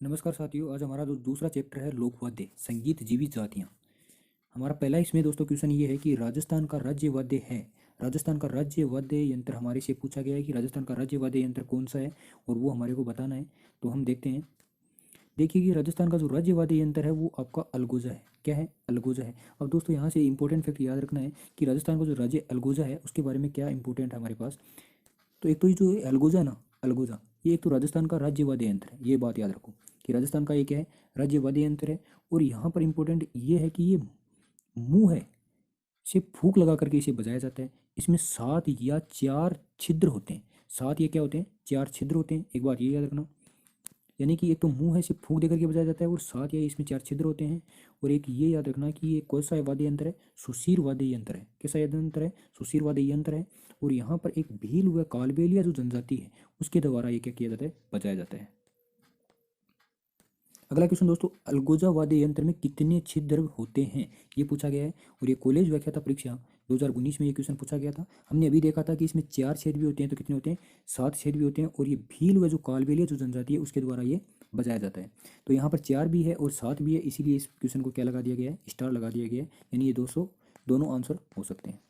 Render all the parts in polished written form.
नमस्कार साथियों। आज हमारा जो दूसरा चैप्टर है लोकवाद्य संगीत जीवित जातियाँ। हमारा पहला इसमें दोस्तों क्वेश्चन ये है कि राजस्थान का राज्य वाद्य है। राजस्थान का राज्य वाद्य यंत्र हमारे से पूछा गया है कि राजस्थान का राज्य वाद्य यंत्र कौन सा है और वो हमारे को बताना है। तो हम देखते हैं। देखिए कि राजस्थान का जो राज्य वाद्य यंत्र है वो आपका अलगोजा है। क्या है? अलगोजा है। अब दोस्तों यहाँ से इंपॉर्टेंट फैक्ट याद रखना है कि राजस्थान का जो राज्य अलगोजा है उसके बारे में क्या इंपॉर्टेंट है हमारे पास। तो एक तो ये जो अलगोजा है ना, अलगोजा ये एक तो राजस्थान का राज्य वाद्य यंत्र है। ये बात याद रखो कि राजस्थान का ये क्या है, राज्य वाद्य यंत्र है। और यहाँ पर इंपॉर्टेंट ये है कि ये मुंह है, इसे फूंक लगा करके इसे बजाया जाता है। इसमें 7 या 4 छिद्र होते हैं। 7 ये क्या होते हैं? 4 छिद्र होते हैं। एक बात ये याद रखना, यानी कि एक तो मुंह है, इसे फूंक देकर के बजाया जाता है और 7 या इसमें 4 छिद्र होते हैं। और एक ये याद रखना कि ये कौन सा वाद्य यंत्र है? सुशीर वाद्य यंत्र है। कैसा यंत्र है? सुशीर वाद्य यंत्र है। और यहाँ पर एक भील व कालबेलिया जो जनजाति है उसके द्वारा ये क्या किया जाता है? बजाया जाता है। अगला क्वेश्चन दोस्तों, अलगोजा वाद्य यंत्र में कितने छिद्र होते हैं ये पूछा गया है। और ये कॉलेज व्याख्याता परीक्षा 2019 में ये क्वेश्चन पूछा गया था। हमने अभी देखा था कि इसमें 4 छेद भी होते हैं, तो कितने होते हैं? 7 छेद भी होते हैं। और ये भील व जो कालबेलिया जो जनजाति है उसके द्वारा ये बजाया जाता है। तो यहाँ पर 4 भी है और 7 भी है, इसीलिए इस क्वेश्चन को क्या लगा दिया गया है? स्टार लगा दिया गया है। यानी ये 200 दोनों आंसर हो सकते हैं।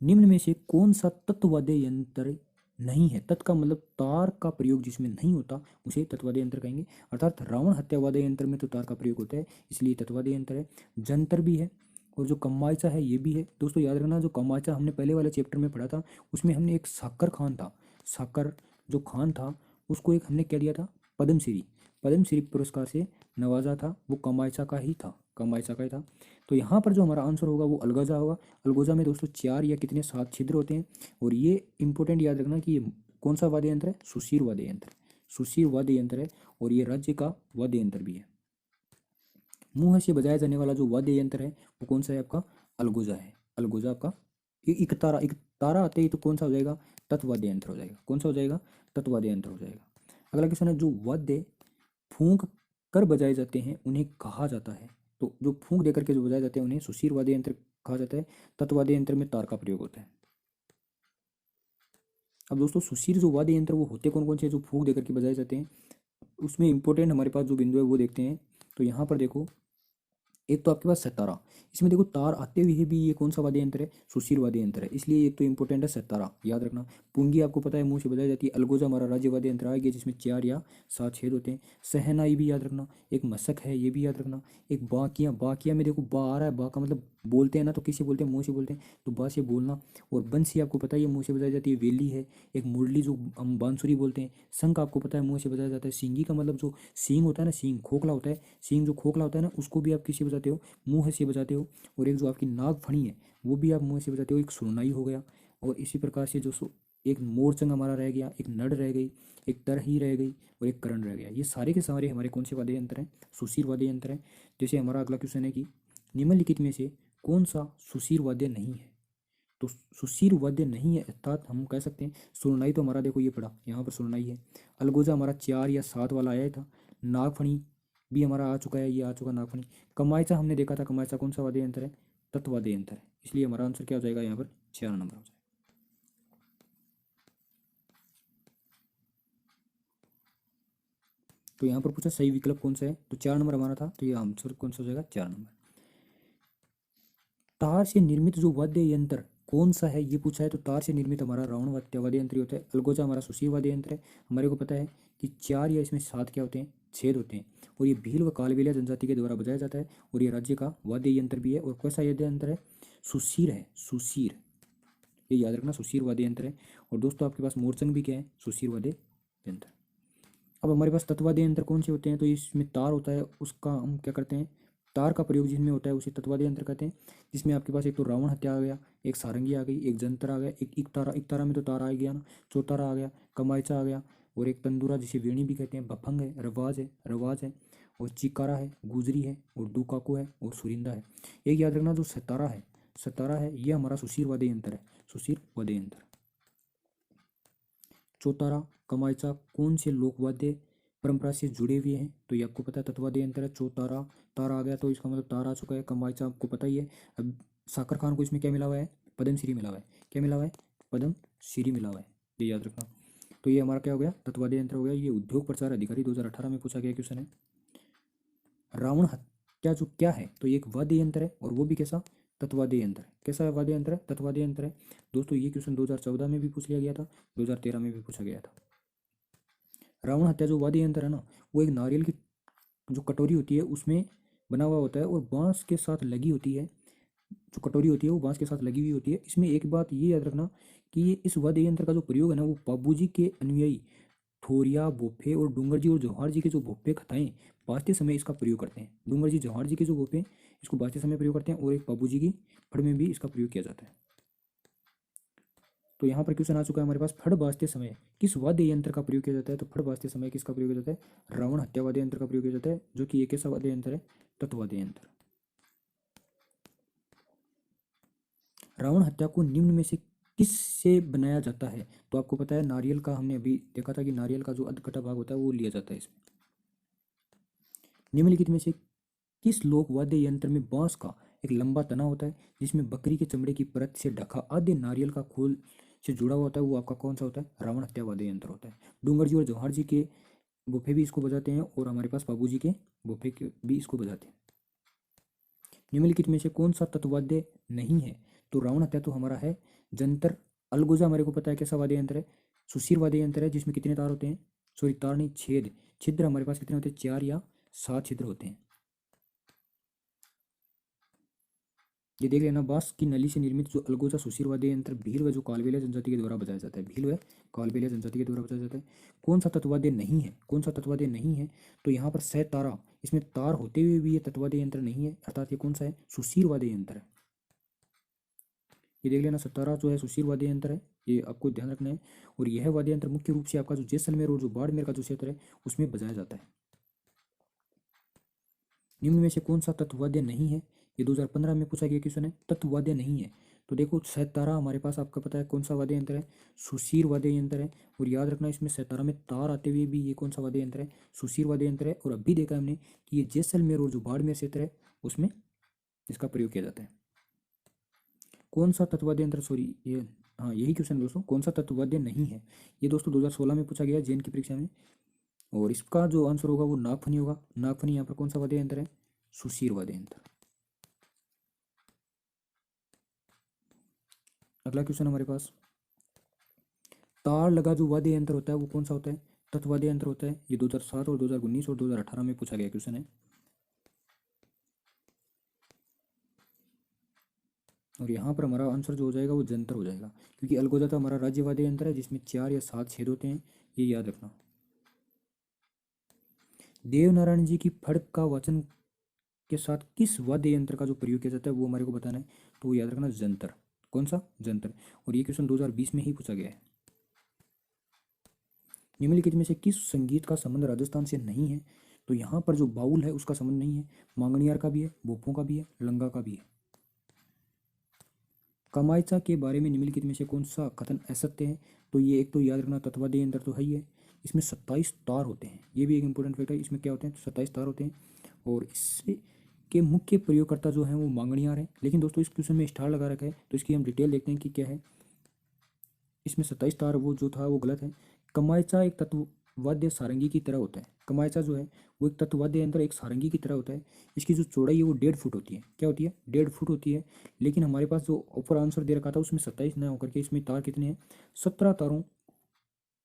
निम्न में से कौन सा तत्ववाद्य यंत्र नहीं है? तत् का मतलब तार का प्रयोग जिसमें नहीं होता उसे तत्ववाद्य यंत्र कहेंगे। अर्थात रावण हत्यावाद्य यंत्र में तो तार का प्रयोग होता है, इसलिए तत्ववाद्य यंत्र है। जंतर भी है और जो कमायचा है ये भी है। दोस्तों याद रखना, जो कमायचा हमने पहले वाले चैप्टर में पढ़ा था उसमें हमने एक साकर खान था, साकर जो खान था उसको एक हमने क्या दिया था? पद्मश्री, पद्मश्री पुरस्कार से नवाजा था। वो कमायचा का ही था, कमायचा का ही था। तो यहाँ पर जो हमारा आंसर होगा वो अलगोजा होगा। अलगोजा में दोस्तों 4 या कितने 7 छिद्र होते हैं। और ये इंपॉर्टेंट याद रखना कि ये कौन सा वाद्य यंत्र है? सुशीर वाद्य यंत्र, सुशीर वाद्य यंत्र है। और ये राज्य का वाद्य यंत्र भी है। मुंह से बजाया जाने वाला जो वाद्य यंत्र है वो कौन सा है? आपका अलगोजा है। अलगोजा आपका एक तारा, एक तारा आते ही तो कौन सा हो जाएगा? तत्वाद्य यंत्र हो जाएगा। कौन सा हो जाएगा? तत्वाद्य यंत्र हो जाएगा। अगला क्वेश्चन है, जो वाद्य फूंक कर बजाए जाते हैं उन्हें कहा जाता है। तो जो फूंक देकर के जो बजाए जाते हैं उन्हें सुशीर वाद्य यंत्र कहा जाता है। तत्वाद्य यंत्र में तार का प्रयोग होता है। अब दोस्तों सुशीर जो वाद्य यंत्र वो होते कौन कौन से जो फूंक देकर के बजाए जाते हैं, उसमें इंपॉर्टेंट हमारे पास जो बिंदु है वो देखते हैं। तो यहाँ पर देखो, एक तो आपके पास सतारा, इसमें देखो तार आते हुए भी ये कौन सा वाद्य यंत्र है? सुशीर वाद्य यंत्र है, इसलिए एक तो इंपॉर्टेंट है सतारा, याद रखना। पुंगी आपको पता है मुंह से बजाई जाती है। अलगोजा हमारा राज्य वाद्य यंत्र आ गया जिसमें 4 या 7 छेद होते हैं। सहनाई भी याद रखना। एक मशक है, ये भी याद रखना। एक बाकिया, बाकिया में देखो बा आ रहा है, बा का मतलब बोलते हैं ना, तो किसे बोलते हैं? मुँह से बोलते हैं, तो बा से बोलना। और बंसी आपको पता है ये मुँह से बजाई जाती है, वेली है। एक मुरली जो हम बांसुरी बोलते हैं। शंख आपको पता है मुँह से बजाया जाता है। सींगी का मतलब जो सींग होता है ना, सींग खोखला होता है, सींग जो खोखला होता है ना उसको भी आप किसी बजाते हो? मुंह से बजाते हो। और एक जो आपकी नाग फणी है वो भी आप मुंह से बजाते हो। एक सुरनाई हो गया। और इसी प्रकार से जो एक मोरचंग हमारा रह गया, एक नड़ रह गई, एक तरही रह गई और एक करण रह गया। ये सारे के सारे हमारे कौन से वाद्य यंत्र हैं? सुशीर वाद्य यंत्र हैं। जैसे हमारा अगला क्वेश्चन है कि निम्नलिखित में से कौन सा सुशीर वाद्य नहीं है? तो सुशीर वाद्य नहीं है अर्थात हम कह सकते हैं सुरनाई। तो हमारा देखो ये पड़ा, यहाँ पर सुरनाई है। अलगोजा हमारा 4 या 7 वाला आया था। नागफणी भी हमारा आ चुका है, ये आ चुका नागफणी। कमायचा हमने देखा था, कमायचा कौन सा वाद्य यंत्र है? तत्वाद्य यंत्र है, इसलिए हमारा आंसर क्या हो जाएगा? यहाँ पर 4 नंबर हो जाएगा। तो यहाँ पर पूछा सही विकल्प कौन सा है, तो 4 नंबर हमारा था, तो ये आंसर कौन सा हो जाएगा? 4 नंबर। तार से निर्मित जो वाद्य यंत्र कौन सा है ये पूछा है। तो तार से निर्मित हमारा रावण वाद्य यंत्र होता है। अलगोजा हमारा सुशीर वाद्य यंत्र है। हमारे को पता है कि 4 या इसमें 7 क्या होते हैं? छेद होते हैं। और ये भील व कालबेलिया जनजाति के द्वारा बजाया जाता है। और ये राज्य का वाद्य यंत्र भी है। और कौन सा वाद्य यंत्र है? सुशीर है, सुशीर, ये याद रखना, सुशीर वाद्य यंत्र है। और दोस्तों आपके पास मोरचंग भी क्या है? सुशीर वाद्य यंत्र। अब हमारे पास तत्वाद्य यंत्र कौन से होते हैं? तो इसमें तार होता है, उसका हम क्या करते हैं? तार का प्रयोग जिसमें होता है उसे तत्वाद्य यंत्र कहते हैं। जिसमें आपके पास एक तो रावण हत्या आ गया, एक सारंगी आ गई, एक जंतर आ गया, एक तारा, एक तारा में तो तारा आ गया ना, चौतारा आ गया, कमायचा आ गया। और एक तंदूरा जिसे वेणी भी कहते हैं, भफंग है, रवाज है, रवाज है। और चिकारा है, गुजरी है, और दुकाको है, और सुरिंदा है। एक याद रखना, जो सतारा है, सतारा है ये हमारा सुशीर वाद्य यंत्र है, सुशीर वाद्य यंत्र। चौतारा, कमायचा कौन से लोकवाद्य परंपरा से जुड़े हुए हैं? तो ये आपको पता है तत्वाद्य यंत्र है। चौतारा, तारा आ गया तो इसका मतलब तारा आ चुका है। कमायचा आपको पता ही है। अब साकर खान को इसमें क्या मिला हुआ है? पद्मश्री मिला हुआ है। क्या मिला हुआ है? पद्मश्री मिला हुआ है, ये याद रखना। तो ये हमारा क्या हो गया, तत्वादय यंत्र हो गया। ये उद्योग प्रचार अधिकारी 2018 में पूछा गया क्वेश्चन है। रावण हत्या जो क्या है, तो ये एक वाद्य यंत्र है, और वो भी कैसा, तत्वादय यंत्र है। कैसा वाद्य यंत्र है, तत्वादय यंत्र है। दोस्तों ये क्वेश्चन 2014 में भी पूछ लिया गया था, 2013 में भी पूछा गया था। रावण हत्या जो वाद्य यंत्र है ना, वो एक नारियल की जो कटोरी होती है उसमें बना हुआ होता है, और बांस के साथ लगी होती है। जो कटोरी होती है वो बांस के साथ लगी हुई होती है। इसमें एक बात ये याद रखना कि ये इस वाद्य यंत्र का जो प्रयोग है ना, वो बाबूजी के अनुयायी थोरिया, बोफे और डूंगर जी और जौहर जी के जो भोपे कथाएं बाजते समय इसका प्रयोग करते हैं। डूंगर जी, जौहर जी के जो भोपे इसको बाजते समय प्रयोग करते हैं, और एक बाबूजी की फड़ में भी इसका प्रयोग किया जाता है। तो यहाँ पर क्वेश्चन आ चुका है हमारे पास, फड़ बाजते समय किस वाद्य यंत्र का प्रयोग किया जाता है। तो फड़ बाजते समय किसका प्रयोग किया जाता है, रावण हत्या वाद्य यंत्र का प्रयोग किया जाता है, जो कि एक ऐसा वाद्य यंत्र है, तत्वाद्य यंत्र। रावण हत्या को निम्न में से किस से बनाया जाता है, तो आपको पता है नारियल का, हमने अभी देखा था कि नारियल का जो अधकटा भाग होता है वो लिया जाता है इसमें। निम्नलिखित में से किस लोक वाद्य यंत्र में बांस का एक लंबा तना होता है, जिसमें बकरी के चमड़े की परत से ढका आधे नारियल का खोल से जुड़ा हुआ होता है, वो आपका कौन सा होता है, रावण हत्या वाद्य यंत्र होता है। डूंगर जी और जौहर जी के बुफे भी इसको बजाते हैं, और हमारे पास बाबू जी के बुफे के भी इसको बजाते हैं। निम्नलिखित में से कौन सा तत्वाद्य नहीं है, तो रावण हत्या तो हमारा है जंतर। अलगोजा हमारे को पता है कैसा वाद्य यंत्र है, सुशीर वाद्य यंत्र है, जिसमें कितने तार होते हैं, सॉरी तार नहीं, छेद, छिद्र हमारे पास कितने होते हैं, 4 या 7 छिद्र होते हैं। ये देख लेना, बांस की नली से निर्मित जो अलगोजा सुशीर वाद्य यंत्र भील व जो कालबेलिया जनजाति के द्वारा बजाया जाता है, भील व कालबेलिया जनजाति के द्वारा बजाया जाता है। कौन सा तत्वाद्य नहीं है, कौन सा तत्वाद्य नहीं है, तो यहाँ पर सह तारा, इसमें तार होते हुए भी ये तत्वाद्य यंत्र नहीं है, अर्थात ये कौन सा है, सुशीर वाद्य यंत्र है। ये देख लेना, सतारा जो है सुशीर वाद्य यंत्र है, ये आपको ध्यान रखना है। और यह वाद्य यंत्र मुख्य रूप से आपका जो जैसलमेर और जो बाड़मेर का जो क्षेत्र है उसमें बजाया जाता है। निम्न में से कौन सा तत्ववाद्य नहीं है, ये 2015 में पूछा गया क्वेश्चन है, तत्ववाद्य नहीं है। तो देखो सतारा हमारे पास आपका पता है कौन सा वाद्य यंत्र है, सुशीर वाद्य यंत्र है। और याद रखना इसमें सतारा में तार आते हुए भी ये कौन सा वाद्य यंत्र है, सुशीर वाद्य यंत्र है। और अभी देखा हमने कि ये जैसलमेर और जो बाड़मेर क्षेत्र है उसमें इसका प्रयोग किया जाता है। कौन सा तत्ववाद्य यंत्र, सॉरी ये, हाँ यही क्वेश्चन दोस्तों, कौन सा तत्ववाद्य नहीं है, ये दोस्तों 2016 में पूछा गया जेन की परीक्षा में। और इसका जो आंसर होगा वो नागफनी होगा। नागफनी यहाँ पर कौन सा वाद्य यंत्र है, सुशीर वाद्य यंत्र। अगला क्वेश्चन हमारे पास, तार लगा जो वाद्य यंत्र होता है वो कौन सा होता है, तत्वाद्य यंत्र होता है। ये 2007 और 2019 और 2018 में पूछा गया क्वेश्चन है। और यहाँ पर हमारा आंसर जो हो जाएगा वो जंतर हो जाएगा, क्योंकि अलगोजा तो हमारा राज्य वाद्य यंत्र है जिसमें 4 या 7 छेद होते हैं, ये याद रखना। देवनारायण जी की फड़ का वाचन के साथ किस वाद्य यंत्र का जो प्रयोग किया जाता है वो हमारे को बताना है, तो वो याद रखना जंतर। कौन सा, जंतर। और ये क्वेश्चन 2020 में ही पूछा गया है। निम्नलिखित में से किस संगीत का संबंध राजस्थान से नहीं है, तो यहाँ पर जो बाउल है उसका संबंध नहीं है, मांगणियार का भी है, बोपों का भी है, लंगा का भी है। कमायचा के बारे में निम्नलिखित में से कौन सा कथन असत्य है, तो ये एक तो याद रखना तत्वाद्य यंत्र तो है ही है, इसमें 27 तार होते हैं, ये भी एक इंपॉर्टेंट फैक्ट है। इसमें क्या होते हैं, 27 तार होते हैं, और इससे के मुख्य प्रयोगकर्ता जो हैं वो मांगणियार हैं। लेकिन दोस्तों इस क्वेश्चन में स्टार लगा रखा है, तो इसकी हम डिटेल देखते हैं कि क्या है। इसमें 27 तार वो जो था वो गलत है। कमायचा एक तत्ववाद्य सारंगी की तरह होता है। कमायचा जो है वो एक तत्ववाद्य यंत्र एक सारंगी की तरह होता है। इसकी जो चौड़ाई है वो 1.5 फुट होती है। क्या होती है, 1.5 फुट होती है। लेकिन हमारे पास जो ऊपर आंसर दे रखा था उसमें 27 न होकर के इसमें तार कितने हैं, 17 तारों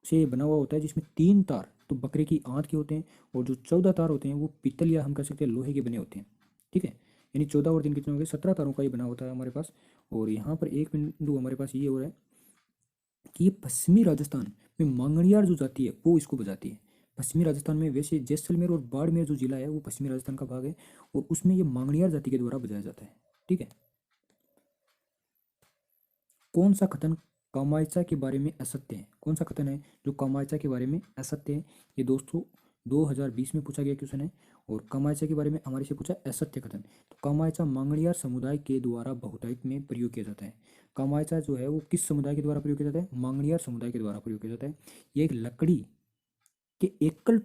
से बना हुआ होता है, जिसमें 3 तार तो बकरे की आंत के होते हैं, और जो 14 तार होते हैं वो पीतल या हम कह सकते हैं लोहे के बने होते हैं। ठीक है, यानी 14 और 3 कितने हो गए, 17 तारों का ये बना होता है हमारे पास। और यहाँ पर एक बिंदु हमारे पास ये हो रहा है कि ये पश्चिमी राजस्थान में मांगणियार जो जाति है वो इसको बजाती है। पश्चिमी राजस्थान में, वैसे जैसलमेर और बाड़मेर जो जिला है वो पश्चिमी राजस्थान का भाग है, और उसमें ये मांगणियार जाति के द्वारा बजाया जाता है। ठीक है, कौन सा कथन कामायचा के बारे में असत्य है, कौन सा कथन है जो कामायचा के बारे में असत्य है, ये दोस्तों 2020 में पूछा गया क्वेश्चन है। और कामायचा के बारे में हमारे से पूछा असत्य कथन, तो कामायचा मांगणियार समुदाय के द्वारा बहुतायत में प्रयोग किया जाता है। कामायचा जो है वो किस समुदाय के द्वारा प्रयोग किया जाता है, मांगणियार समुदाय के द्वारा प्रयोग किया जाता है। ये एक लकड़ी के एकल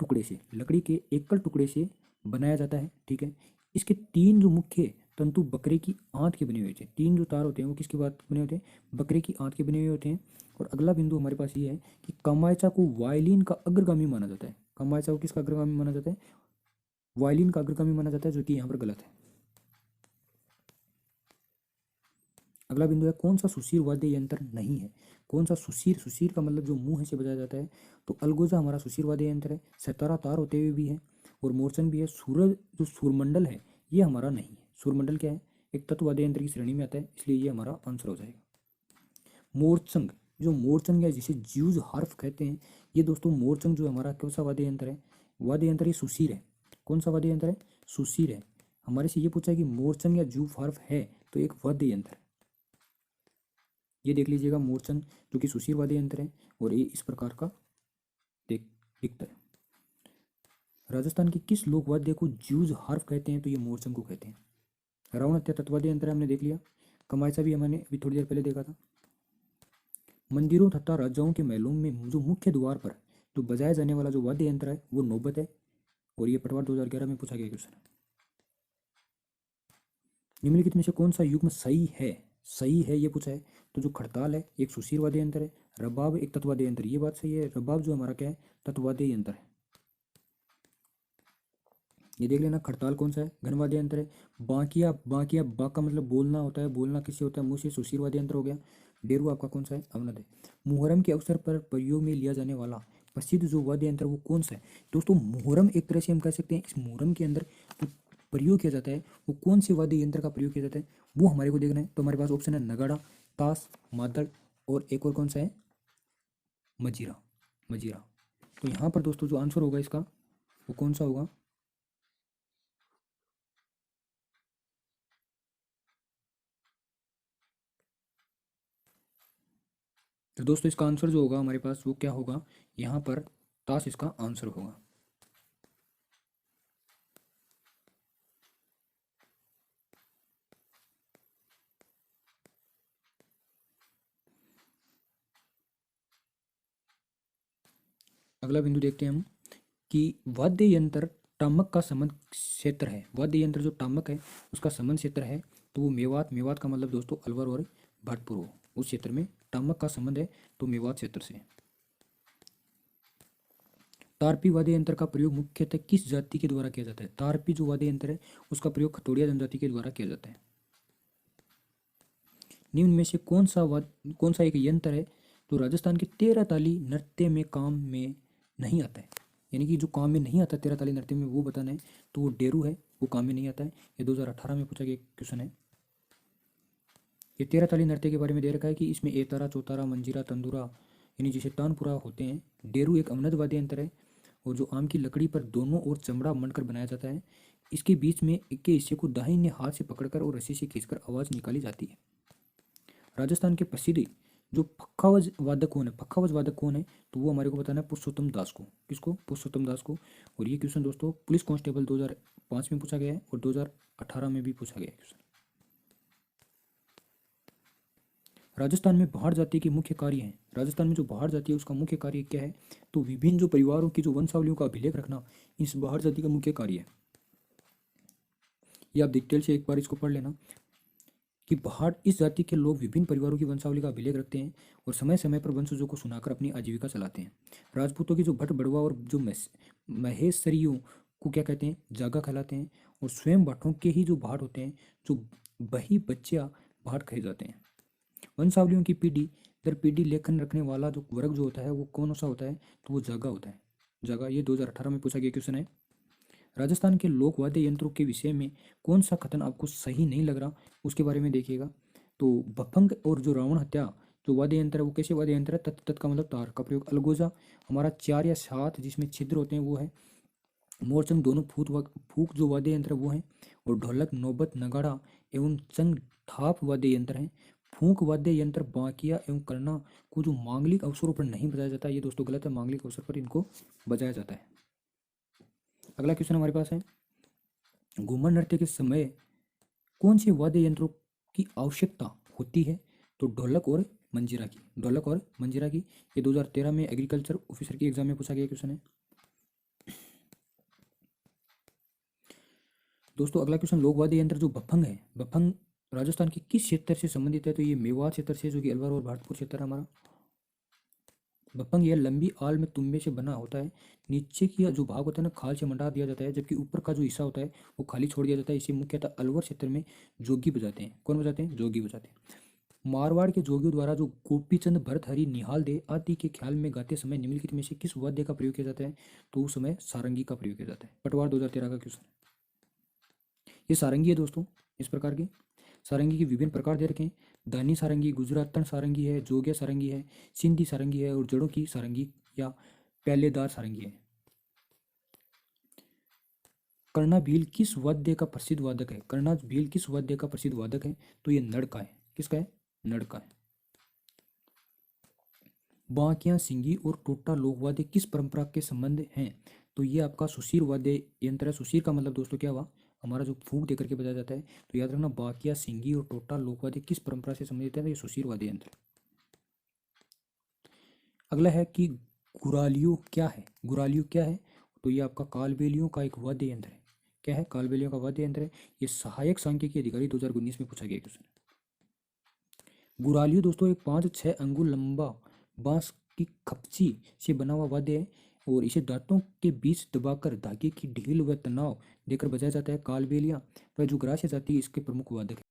टुकड़े से बनाया जाता है। ठीक है, इसके 3 जो मुख्य तंतु बकरे की आंत के बने हुए होते हैं। 3 जो तार होते हैं वो किसके बाद बने होते हैं? बकरे की आंत के बने हुए होते हैं। और अगला बिंदु हमारे पास ये है कि कामायचा को वायलिन का अग्रगामी माना जाता है। कामायचा को किसका अग्रगामी माना जाता है? वायलिन का अग्रगामी माना जाता है, जो कि यहाँ पर गलत है। अगला बिंदु है कौन सा सुशीर वाद्य यंत्र नहीं है? कौन सा सुशीर? सुशीर का मतलब जो मुंह से बजाया जाता है, तो अलगोजा हमारा सुशीर वाद्य यंत्र है। सतारा तार होते हुए भी है और मोरचंग भी है। सूरज जो सूरमंडल है ये हमारा नहीं है। सूरमंडल क्या है? एक तत्व वाद्य यंत्र की श्रेणी में आता है, इसलिए ये हमारा आंसर हो जाएगा। मोरचंग, जो मोरचंग है जिसे ज्यूज हार्फ कहते हैं, ये दोस्तों मोरचंग जो हमारा कौन सा वाद्य यंत्र है? वाद्य यंत्र ये सुशीर है। कौन सा वाद्य यंत्र है? सुशीर है। हमारे से ये पूछा है कि मोरचंग या जूफ हार्फ है तो एक वाद्य यंत्र है। ये देख लीजिएगा, मोरचंग जो कि सुशीर वाद्य यंत्र है और ये इस प्रकार का दिखता है। राजस्थान के किस लोक वाद्य को ज्यूज हार्फ कहते हैं? तो ये मोरचंग को कहते हैं। रावण हत्या तत्वाद्य यंत्र हमने देख लिया। कमायचा भी हमने अभी थोड़ी देर पहले देखा था। मंदिरों तथा राजाओं के महलों में जो मुख्य द्वार पर जो बजाया जाने वाला जो वाद्य यंत्र है वो नौबत है और ये पटवार 2011 में पूछा गया क्वेश्चन है। निम्नलिखित में से कौन सा युग्म सही है? सही है ये पूछा है, तो जो खड़ताल है एक सुशीर वाद्य यंत्र है, रबाब एक तत्वाद्य यंत्र, ये बात सही है। रबाब जो हमारा क्या है? तत्वाद्य यंत्र है। ये देख लेना, खड़ताल कौन सा है? घनवाद्य यंत्र है। बांकिया, बांकिया बा का मतलब बोलना होता है, बोलना किससे होता है? मुंह से, सुशीर वाद्य यंत्र हो गया। डेरू आपका कौन सा है? अवनद है। मुहर्रम के अवसर पर प्रयोग में लिया जाने वाला प्रसिद्ध जो वाद्य यंत्र वो कौन सा है? दोस्तों मुहर्रम एक तरह से हम कह सकते हैं, इस मुहर्रम के अंदर जो प्रयोग किया जाता है वो कौन से वाद्य यंत्र का प्रयोग किया जाता है वो हमारे को देखना है। तो हमारे पास ऑप्शन है नगाड़ा, ताश, मादल और एक और कौन सा है? मजीरा। मजीरा। तो यहाँ पर दोस्तों जो आंसर होगा इसका वो कौन सा होगा? तो दोस्तों इसका आंसर जो होगा हमारे पास वो क्या होगा? यहाँ पर ताश इसका आंसर होगा। अगला बिंदु देखते हैं हम कि वाद्य यंत्र टामक का समन क्षेत्र है। वाद्य यंत्र जो टामक है उसका समन क्षेत्र है तो वो मेवात। मेवात का मतलब दोस्तों अलवर और भरतपुर हो, उस क्षेत्र में टामक का संबंध है, तो मेवात क्षेत्र से। तारपी वाद्य यंत्र का प्रयोग मुख्यतः किस जाति के द्वारा किया जाता है? तारपी जो वाद्य यंत्र है उसका प्रयोग खतोड़िया जनजाति के द्वारा किया जाता है। निम्न में से कौन सा एक यंत्र है तो राजस्थान के 13 ताली नृत्य में काम में नहीं आता है? यानी कि जो काम में नहीं आता 13 ताली नृत्य में वो बताना है, तो वो डेरू है, वो काम में नहीं आता है। ये 2018 में पूछा गया क्वेश्चन है। ये 13 ताली नृत्य के बारे में दे रखा है कि इसमें एतारा, चौतारा, मंजीरा, तंदूरा यानी जिसे तानपुरा होते हैं। डेरू एक अवनद वाद्य यंत्र है और जो आम की लकड़ी पर दोनों ओर चमड़ा मंडकर बनाया जाता है। इसके बीच में के हिस्से को दाहिने हाथ से पकड़कर और रस्सी से खींचकर आवाज़ निकाली जाती है। राजस्थान के प्रसिद्ध जो पखावज वादक कौन है? पखावज वादक कौन है? तो वो हमारे को बताना है पुरुषोत्तम दास को। किसको? पुरुषोत्तम दास को। और ये क्वेश्चन दोस्तों पुलिस कांस्टेबल 2005 में पूछा गया है और 2018 में भी पूछा गया है क्वेश्चन। राजस्थान में भाड़ जाति के मुख्य कार्य हैं। राजस्थान में जो भाड़ जाति है उसका मुख्य कार्य क्या है? तो विभिन्न जो परिवारों की जो वंशावलियों का अभिलेख रखना इस भाड़ जाति का मुख्य कार्य है। ये आप डिटेल से एक बार इसको पढ़ लेना कि भाड़ इस जाति के लोग विभिन्न परिवारों की वंशावली का अभिलेख रखते हैं और समय समय पर वंशजों को सुनाकर अपनी आजीविका चलाते हैं। राजपूतों की जो भट्ट बड़वा और जो महेश्वरियों को क्या कहते हैं? जागा कहलाते हैं। और स्वयं भाटों के ही जो भाट होते हैं जो बही बच्चिया भाट कहे जाते हैं। वंशावलियों की पीढ़ी दर पीढ़ी लेखन रखने वाला जो वर्ग जो होता है वो कौन सा होता है? तो वो जागा होता है। जागा, ये 2018 में पूछा गया क्वेश्चन है। राजस्थान के लोक वाद्य यंत्रों के विषय में कौन सा कथन आपको सही नहीं लग रहा उसके बारे में देखिएगा। तो भफंग और जो रावण हत्या जो वाद्य यंत्र है वो कैसे वाद्य यंत्र है? तत् तत् का मतलब तार का प्रयोग। अलगोजा हमारा 4 या 7 जिसमें छिद्र होते हैं वो है। मोरचंग दोनों फूक जो वाद्य यंत्र वो है। और ढोलक, नौबत, नगाड़ा एवं चंग ठाप वाद्य यंत्र हैं। फूंक वाद्य यंत्र बांकिया एवं करना को जो मांगलिक अवसरों पर नहीं बजाया जाता, ये दोस्तों गलत है। मांगलिक अवसर पर इनको बजाया जाता है। अगला क्वेश्चन हमारे पास है, घूमर नृत्य के समय कौन से वाद्य यंत्रों की आवश्यकता होती है? तो ढोलक और मंजीरा की। ढोलक और मंजीरा की। ये 2013 में एग्रीकल्चर ऑफिसर के एग्जाम में पूछा गया क्वेश्चन है। दोस्तों अगला क्वेश्चन, लोक वाद्य यंत्र जो बफंग है, बफंग राजस्थान के किस क्षेत्र से संबंधित है? तो ये मेवात क्षेत्र से, जो कि अलवर और भरतपुर क्षेत्र है हमारा। बफंग यह लंबी आल में तुम्बे से बना होता है। नीचे की जो भाग होता है ना, खाल से मंडा दिया जाता है, जबकि ऊपर का जो हिस्सा होता है वो खाली छोड़ दिया जाता है। इसे मुख्यतः अलवर क्षेत्र में जोगी बजाते हैं। कौन बजाते हैं? जोगी बजाते हैं। मारवाड़ के जोगियों द्वारा जो गोपीचंद भर्तहरि निहाल दे आदि के ख्याल में गाते समय निम्नलिखित में से किस वाद्य का प्रयोग किया जाता है? तो उस समय सारंगी का प्रयोग किया जाता है। पटवार 2013 का क्वेश्चन। ये सारंगी है दोस्तों, इस प्रकार की सारंगी के विभिन्न प्रकार दे रखे हैं। दानी सारंगी, गुजरातन सारंगी है, जोगिया सारंगी है, सिंधी सारंगी है और जड़ों की सारंगी या प्यालेदार सारंगी है। कर्णा भील किस वाद्य का प्रसिद्ध वादक है? कर्णा भील किस वाद्य का प्रसिद्ध वादक है? तो ये नड़ का है। किसका है? नड़ का है। बांकिया, सिंगी और टोटा लोकवाद्य किस परंपरा के संबंध हैं? तो ये आपका सुशीर वाद्य यंत्र है। सुशीर का मतलब दोस्तों क्या हुआ? हमारा जो फूंक देकर के बजाया जाता है। तो याद रखना, बांकिया, सिंगी और टोटा लोकवाद्य किस परंपरा से संबंधित है? तो ये सुशीर वाद्य यंत्र है। अगला है कि गुरालियो क्या है? गुरालियो क्या है? तो ये आपका कालबेलियों का एक वाद्य यंत्र है। क्या है? कालबेलियों का वाद्य यंत्र है। ये सहायक सांख्यिकी अधिकारी 2019 में पूछा गया क्वेश्चन। गुरालियो दोस्तों एक 5-6 अंगुल लंबा बांस की खपची से बना हुआ वाद्य है और इसे दांतों के बीच दबाकर धागे की ढील व तनाव देकर बजाया जाता है। कालबेलिया व जो ग्रास्य जाति इसके प्रमुख वादक है।